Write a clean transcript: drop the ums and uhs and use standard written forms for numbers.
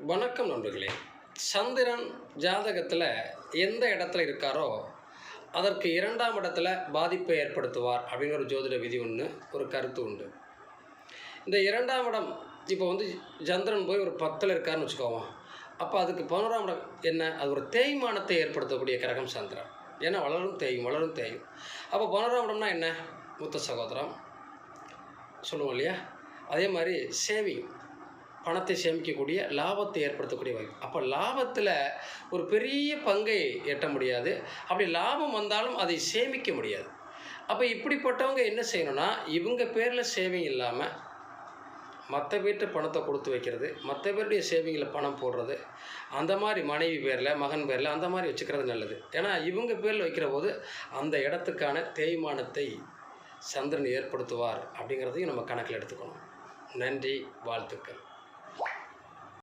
வணக்கம் நண்பர்களே. சந்திரன் ஜாதகத்தில் எந்த இடத்துல இருக்காரோ அதற்கு 2ஆம் இடத்துல பாதிப்பை ஏற்படுத்துவார் அப்படின்னு ஒரு ஜோதிட விதி ஒன்று, ஒரு கருத்து உண்டு. இந்த 2ஆம் இடம் இப்போ சந்திரன் போய் ஒரு 10ல் இருக்காருன்னு வச்சுக்கோவோம். அப்போ அதுக்கு 11ஆம் இடம் என்ன? அது ஒரு தேய்மானத்தை ஏற்படுத்தக்கூடிய கிரகம் சந்திரன். ஏன்னா வளரும் தேயும். அப்போ 11ஆம் இடம்னா என்ன? மூத்த சகோதரம் சொல்லுவோம் இல்லையா? அதே மாதிரி சேவிங், பணத்தை சேமிக்கக்கூடிய, லாபத்தை ஏற்படுத்தக்கூடிய வகை. அப்போ லாபத்தில் ஒரு பெரிய பங்கை எட்ட முடியாது. அப்படி லாபம் வந்தாலும் அதை சேமிக்க முடியாது. அப்போ இப்படிப்பட்டவங்க என்ன செய்யணும்னா, இவங்க பேரில் சேவிங் இல்லாமல் மற்ற பேர்கிட்ட பணத்தை கொடுத்து வைக்கிறது, மற்ற பேருடைய சேவிங்கில் பணம் போடுறது, அந்த மாதிரி மனைவி பேரில், மகன் பேரில் அந்த மாதிரி வச்சுக்கிறது நல்லது. ஏன்னா இவங்க பேரில் வைக்கிற போது அந்த இடத்துக்கான தேய்மானத்தை சந்திரன் ஏற்படுத்துவார் அப்படிங்கிறதையும் நம்ம கணக்கில் எடுத்துக்கணும். நன்றி, வாழ்த்துக்கள்.